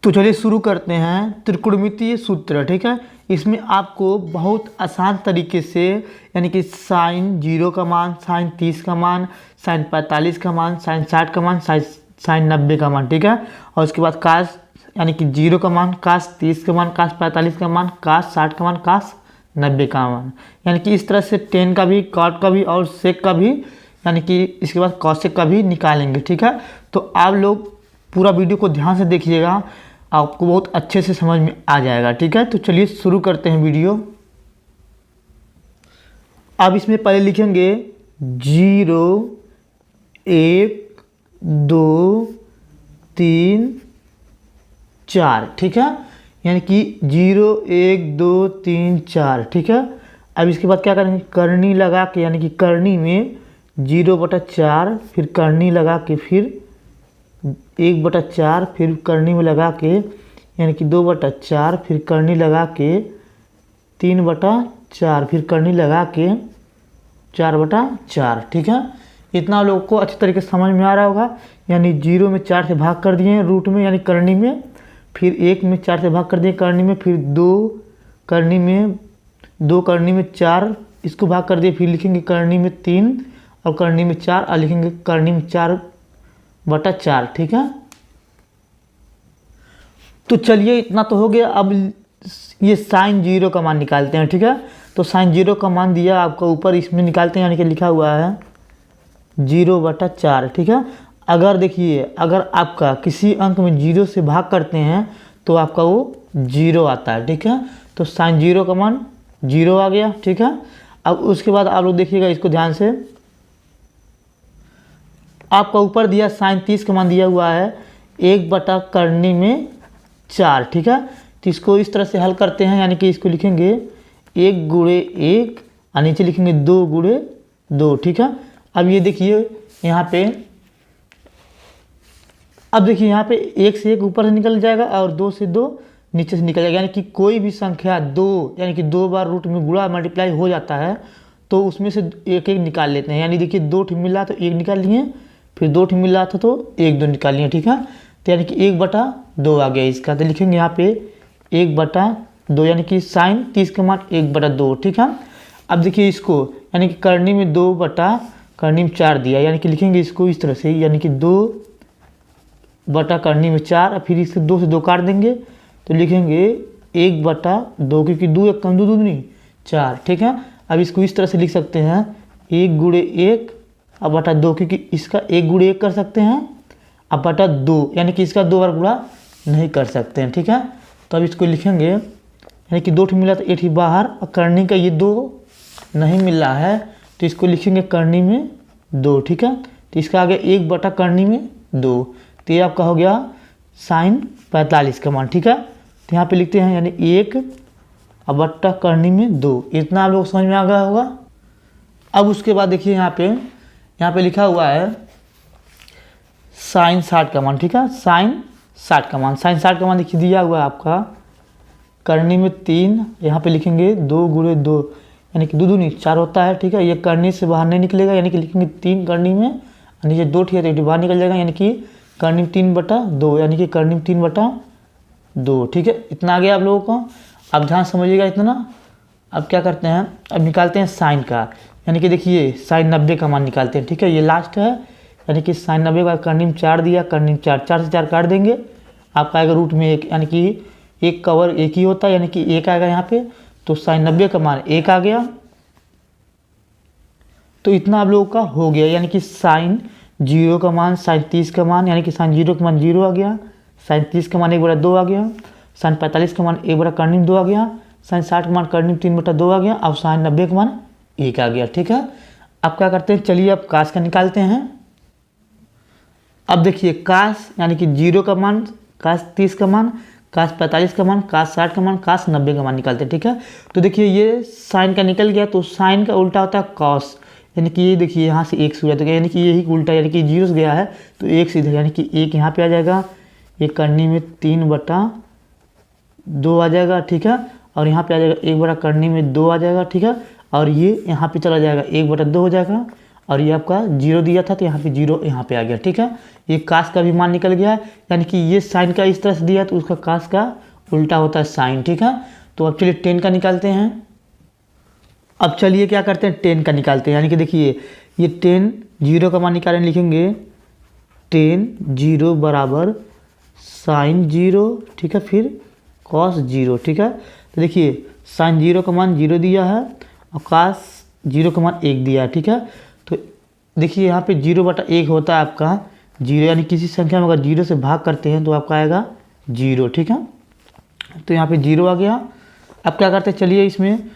तो चलिए शुरू करते हैं त्रिकोणमितीय सूत्र। ठीक है, इसमें आपको बहुत आसान तरीके से यानी कि साइन 0 का मान, साइन 30 का मान, साइन 45 का मान, साइन 60 का मान, साइन 90 का मान। ठीक है, और उसके बाद कास यानी कि 0 का मान, कास 30 का मान, कास 45 का मान, कास 60 का मान, कास 90 का मान। यानी कि इस तरह से टेन का भी, कॉट का भी और सेक का भी, यानी कि इसके बाद कॉसेक का भी निकालेंगे। ठीक है, तो आप लोग पूरा वीडियो को ध्यान से देखिएगा, आपको बहुत अच्छे से समझ में आ जाएगा। ठीक है, तो चलिए शुरू करते हैं वीडियो। अब इसमें पहले लिखेंगे 0 1 2 3 4। ठीक है, यानी कि 0 1 2 3 4। ठीक है, अब इसके बाद क्या करेंगे, करनी लगा के, यानी कि करनी में 0/4, फिर करनी लगा के, फिर 1/4, फिर करनी में लगा के यानी कि 2/4, फिर करनी लगा के 3/4, फिर करनी लगा के 4/4। ठीक है, इतना लोगों को अच्छी तरीके से समझ में आ रहा होगा। यानी 0 में 4 से भाग कर दिए रूट में यानी करनी में, फिर 1 में 4 से भाग कर दिए करनी में, फिर 2 करनी में 4 इसको भाग कर दिए, फिर लिखेंगे करनी में 3 और करनी में 4 और लिखेंगे करनी में 4/4। ठीक है, तो चलिए इतना तो हो गया। अब ये साइन 0 का मान निकालते हैं। ठीक है, तो साइन 0 का मान दिया आपका ऊपर, इसमें निकालते हैं, यानी कि लिखा हुआ है 0/4। ठीक है, अगर देखिए अगर आपका किसी अंक में 0 से भाग करते हैं तो आपका वो 0 आता है। ठीक है, तो साइन 0 का मान 0 आ गया। ठीक है, अब उसके बाद आप लोग देखिएगा इसको ध्यान से, आपका ऊपर दिया साइन 30 का मान दिया हुआ है 1/करनी में 4। ठीक है, तो इसको इस तरह से हल करते हैं, यानी कि इसको लिखेंगे 1 गुणे 1 और नीचे लिखेंगे 2 गुणे 2। ठीक है, अब ये देखिए यहाँ पे, अब देखिए यहाँ पे 1 से 1 ऊपर से निकल जाएगा और 2 से 2 नीचे से निकल जाएगा। यानी कि कोई भी संख्या 2 यानी कि 2 बार रूट में गुणा मल्टीप्लाई हो जाता है तो उसमें से एक एक निकाल लेते हैं। यानी देखिए 2 ठीक मिल रहा तो 1 निकाल लिए, फिर 2 ठीक मिल रहा था तो 1 2 निकाल लिए। ठीक है, तो यानी कि 1/2 आ गया इसका, तो लिखेंगे यहाँ पे 1/2 यानी कि साइन 30 का मान 1/2। ठीक है, अब देखिए इसको, यानी कि करनी में 2/करनी में 4 दिया, यानी कि लिखेंगे इसको इस तरह से, यानी कि 2/करनी में 4, फिर इससे 2 से 2 काट देंगे तो लिखेंगे 1/2, क्योंकि 2 1 कम 2 दूनी 4। ठीक है, अब इसको इस तरह से लिख सकते हैं 1 गुणे 1 अब बटा 2, क्योंकि इसका 1 गुणे 1 कर सकते हैं, अब बटा 2 यानी कि इसका 2 बार गुणा नहीं कर सकते हैं। ठीक है, तो अब इसको लिखेंगे, यानी कि 2 ठीक मिला तो 1 बाहर, और करनी का ये 2 नहीं मिल रहा है तो इसको लिखेंगे करनी में 2। ठीक है, तो इसका आ गया 1/करनी में 2, तो ये आपका हो गया साइन 45 का मान। ठीक है, तो यहाँ पे लिखते हैं यानी 1/करनी में 2। इतना आप लोग समझ में आ गया होगा। अब उसके बाद देखिए यहाँ पे लिखा हुआ है साइन 60 का मान। ठीक है, साइन 60 का मान, साइन 60 का मान देखिए दिया हुआ है आपका करनी में 3, यहाँ पे लिखेंगे 2 गुणे 2 यानी कि 2 दूनी 4 होता है। ठीक है, ये करनी से बाहर नहीं निकलेगा, यानी कि लिखेंगे 3 करनी में, नीचे 2 ठीक है तो बाहर निकल जाएगा, यानी कि करनी में 3/2 यानी कि करनी में 3/2। ठीक है, इतना आ गया आप लोगों को। अब ध्यान समझिएगा इतना। अब क्या करते हैं, अब निकालते हैं साइन का, यानी कि देखिए साइन 90 का मान निकालते हैं। ठीक है, ये लास्ट है, यानी कि साइन 90 का करनी में 4 दिया, करनी में 4 से 4 काट देंगे, आपका आएगा रूट में 1, यानी कि 1 का वर्ग 1 ही होता है, यानी कि 1 आएगा यहाँ पे, तो साइन 90 का मान 1 आ गया। तो इतना आप लोगों का हो गया, यानी कि साइन 0 का मान, साइन 30 का मान, यानी कि साइन 0 का मान 0 आ गया, साइन 30 का मान 1/2 आ गया, साइन 45 का मान 1/करनी में 2 आ गया, साइन 60 का मान करनी में 3/2 आ गया, अब साइन 90 का मान 1 आ गया। ठीक है, अब क्या करते हैं, चलिए अब कास का निकालते हैं। अब देखिए कास यानी कि 0 का मान, कास 30 का मान, कास 45 का मान, कास 60 का मान, कास 90 का मान निकालते हैं। ठीक है, तो देखिए ये साइन का निकल गया, तो साइन का उल्टा होता है कॉस, यानी कि ये देखिए यहाँ से 1 से हो जाता है, यानी कि यही उल्टा, यानी कि 0 से गया है तो 1 से इधर, यानी कि 1 यहाँ पे आ जाएगा, ये करनी में 3/2 आ जाएगा। ठीक है, और यहाँ पे आ जाएगा 1/करनी में 2 आ जाएगा। ठीक है, और ये यहाँ पे चला जाएगा 1/2 हो जाएगा, और ये आपका 0 दिया था तो यहाँ पे 0 यहाँ पे आ गया, ठीक है। ये कास का भी मान निकल गया, यानी कि ये साइन का इस तरह से दिया तो उसका कास का उल्टा होता है साइन, ठीक है। तो अब चलिए 10 का निकालते हैं। अब चलिए क्या करते हैं, 10 का निकालते हैं। यानी कि देखिए ये 10 0 का मान निकालें, लिखेंगे 10 0 बराबर साइन 0, ठीक है, फिर कॉस 0, ठीक है। तो देखिए साइन 0 का मान 0 दिया है और कॉस 0 का मान 1 दिया है, ठीक है। तो देखिए यहाँ पे 0/1 होता है आपका 0, यानी किसी संख्या में अगर 0 से भाग करते हैं तो आपका आएगा 0, ठीक है। तो यहाँ पे 0 आ गया। अब क्या करते हैं, चलिए इसमें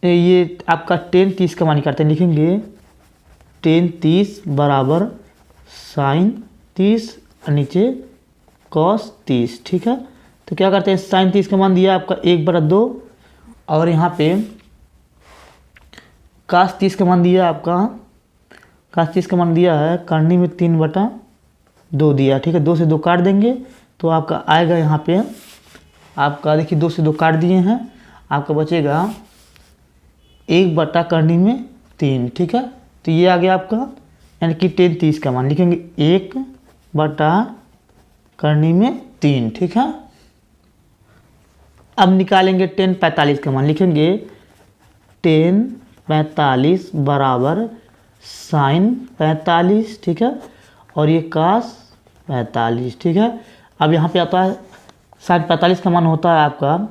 ये आपका 10 30 का मान निकालते हैं, लिखेंगे 10 30 बराबर साइन 30 और नीचे कॉस 30, ठीक है। तो क्या करते हैं, साइन 30 का मान दिया आपका 1/2 और यहाँ पे कास 30 का मान दिया आपका, कास 30 का मान दिया है करनी में 3/2 दिया, ठीक है। 2 से 2 काट देंगे तो आपका आएगा यहाँ पे आपका, देखिए 2 से 2 काट दिए हैं, आपका बचेगा 1/करनी में 3, ठीक है। तो ये आ गया आपका, यानी कि 10 30 का मान लिखेंगे 1/करनी में 3, ठीक है। अब निकालेंगे 10 45 का मान, लिखेंगे 10 45 बराबर साइन 45, ठीक है, और ये कास 45, ठीक है। अब यहाँ पे आता है साइन 45 का मान होता है आपका,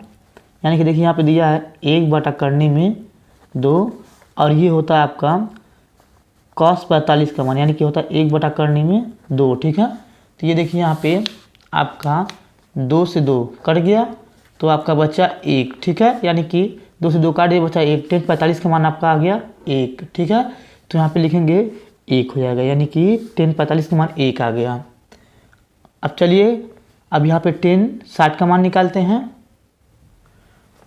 यानी कि देखिए यहाँ पे दिया है 1/करनी में 2 और ये होता है आपका कॉस 45 का मान, यानी कि होता है 1/करनी में 2, ठीक है। तो ये देखिए यहाँ पे आपका 2 से 2 कट गया तो आपका बचा 1, ठीक है, यानी कि 2 से 2 काट दिया बचा 1। 10 45 का मान आपका आ गया 1, ठीक है। तो यहाँ पे लिखेंगे 1 हो जाएगा, यानी कि 10 45 का मान 1 आ गया। अब चलिए अब यहाँ पे 10 60 का मान निकालते हैं।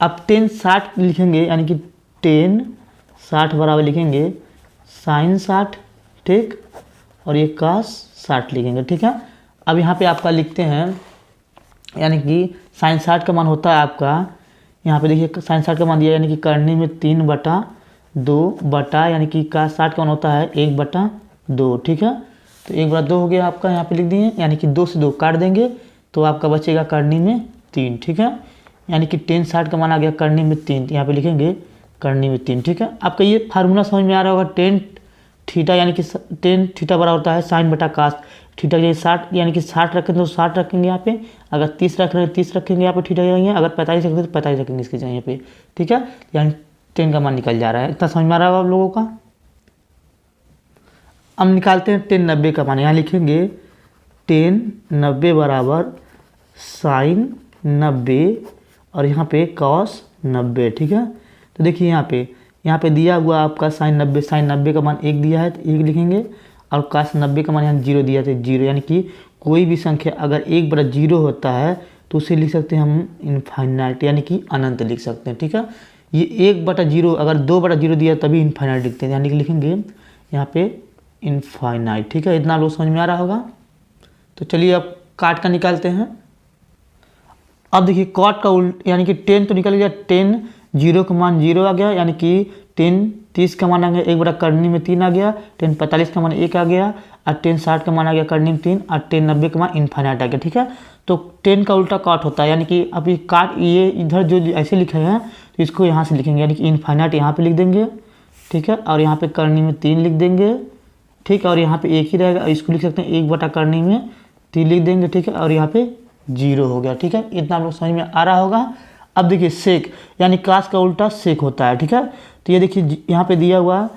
अब 10 60 लिखेंगे, यानी कि 10 60 बराबर लिखेंगे साइन 60, ठीक, और ये कास 60 लिखेंगे, ठीक है। अब यहाँ पे आपका लिखते हैं, यानी कि साइन 60 का मान होता है आपका, यहाँ पे देखिए साइन 60 का मान दिया, यानी कि करनी में 3/2 बटा, यानी कि कास 60 का मान होता है 1/2, ठीक है। तो 1/2 हो गया आपका, यहाँ पे लिख दिए, यानी कि 2 से 2 काट देंगे तो आपका बचेगा करनी में 3, ठीक है। यानी कि 10 60 का मान आ गया करनी में 3, यहाँ पे लिखेंगे करनी में 3, ठीक है। आपका ये फार्मूला समझ में आ रहा होगा, 10 थीटा, यानी कि 10 थीटा बराबर होता है साइन बटा कास थीटा, ये 60, यानी कि 60 रखेंगे तो 60 रखेंगे यहाँ पे, अगर 30 रख रहे हैं 30 रखेंगे यहाँ पे थीटा जाएंगे, अगर 45 रखेंगे तो 45 रखेंगे इसके यहाँ पे, ठीक है। यानी 10 का मान निकल जा रहा है। इतना समझ में आ रहा होगा आप लोगों का। अब निकालते हैं 10 90 का मान, यहाँ लिखेंगे 10 90 बराबर साइन 90 और यहाँ पे कॉस 90, ठीक है। तो देखिए यहाँ पे दिया हुआ आपका साइन 90 का मान 1 दिया है तो 1 लिखेंगे, और कास 90 का मान यहाँ 0 दिया तो 0, यानी कि कोई भी संख्या अगर 1/0 होता है तो उसे लिख सकते हैं हम इनफाइनाइट, यानी कि अनंत लिख सकते हैं, ठीक है। ये 1/0 अगर 2/0 दिया तभी इनफाइनाइट लिखते हैं, यानी कि लिखेंगे यहाँ पे इनफाइनाइट, ठीक है। इतना लोग समझ में आ रहा होगा। तो चलिए अब काट का निकालते हैं। अब देखिए कॉट का उल्ट, यानी कि 10 तो निकल गया, 10 0 का मान 0 आ गया, यानी कि 10 30 का मान आ गया 1/करनी में 3 आ गया, 10 45 का मान 1 आ गया, और 10 60 का मान आ गया करनी में 3, और 10 90 का मान इनफाइनाइट आ गया, ठीक है। तो 10 का उल्टा काट होता है, यानी कि अभी काट ये इधर जो ऐसे लिखे हैं तो इसको यहाँ से लिखेंगे, यानी कि इनफाइनाइट यहाँ पे लिख देंगे, ठीक है, और यहाँ पे करनी में 3 लिख देंगे, ठीक है, और यहाँ पे 1 ही रहेगा, इसको लिख सकते हैं 1/करनी में 3 लिख देंगे, ठीक है, और यहाँ पे 0 हो गया, ठीक है। इतना आप लोग समझ में आ रहा होगा। अब देखिए सेक, यानी कास का उल्टा सेक होता है, ठीक है। तो ये देखिए यहाँ पे दिया हुआ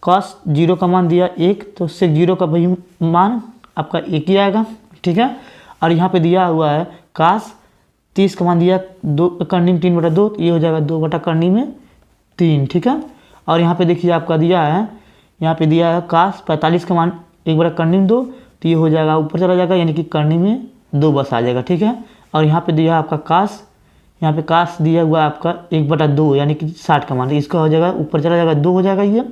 कास 0 का मान दिया 1, तो सेक 0 का वही मान आपका 1 ही आएगा, ठीक है। और यहाँ पे दिया हुआ है कास 30 का मान दिया 2 करनी में 3/2, तो ये हो जाएगा 2/करनी में 3, ठीक है। और यहाँ पे देखिए आपका दिया है, यहाँ पे दिया है कास 45 का मान 1/करनी में 2, तो ये हो जाएगा ऊपर चला जाएगा, यानी कि करनी में 2 बस आ जाएगा, ठीक है। और यहाँ पे दिया आपका कास, यहाँ पे कास दिया हुआ आपका 1/2, यानी कि 60 का मान, इसका हो जाएगा ऊपर चला जाएगा 2 हो जाएगा ये।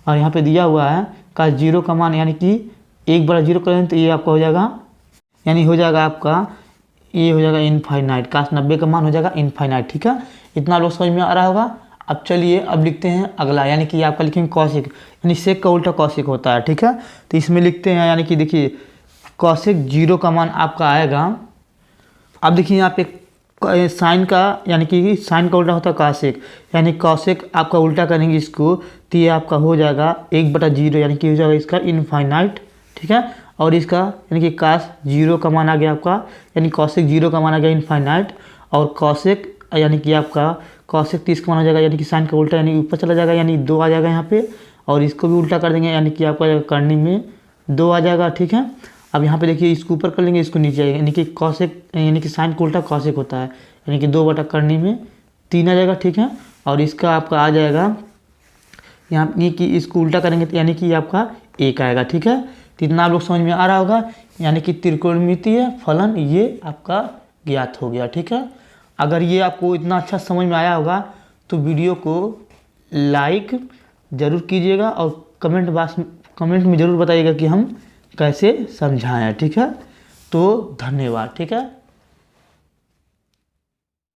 और यहाँ पे दिया हुआ है कास 0 का मान, यानी कि 1/0 करें तो ये आपका हो जाएगा, यानी हो जाएगा आपका ये हो जाएगा इनफाइनाइट, कास 90 का मान हो जाएगा इनफाइनाइट, ठीक है। इतना लोग समझ में आ रहा होगा। अब चलिए अब लिखते हैं अगला, यानी कि आपका लिखेंगे कौशिक, यानी सेक का उल्टा कौशिक होता है, ठीक है। तो इसमें लिखते हैं, यानी कि देखिए कौशिक 0 का मान आपका आएगा। अब देखिए यहाँ पे साइन का, यानी कि साइन का उल्टा होता है कौशिक, यानी कौशिक आपका उल्टा करेंगे इसको तो ये आपका हो जाएगा 1/0, यानी कि हो जाएगा इसका इनफाइनाइट, ठीक है। और इसका यानी कि काश 0 का मान आ गया आपका, यानी कौशिक 0 का मान आ गया इनफाइनाइट। और कौशिक यानी कि आपका कौशिक 30 का मान हो जाएगा, यानी कि साइन का उल्टा, यानी ऊपर चला जाएगा, यानी 2 आ जाएगा यहाँ पे। और इसको भी उल्टा कर देंगे, यानी कि आपका करनी में 2 आ जाएगा, ठीक है। अब यहाँ पे देखिए इसको ऊपर कर लेंगे, इसको नीचे आएगा, यानी कि कौशिक यानी कि साइन का उल्टा कौशिक होता है, यानी कि 2 बटा करनी में 3 आ जाएगा, ठीक है। और इसका आपका आ जाएगा यहाँ ये कि इसको उल्टा करेंगे तो यानी कि आपका 1 आएगा, ठीक है। तो इतना आप लोग समझ में आ रहा होगा, यानी कि त्रिकोणमितीय फलन ये आपका ज्ञात हो गया, ठीक है। अगर ये आपको इतना अच्छा समझ में आया होगा तो वीडियो को लाइक ज़रूर कीजिएगा और कमेंट में ज़रूर बताइएगा कि हम कैसे समझाएं, ठीक है। तो धन्यवाद, ठीक है।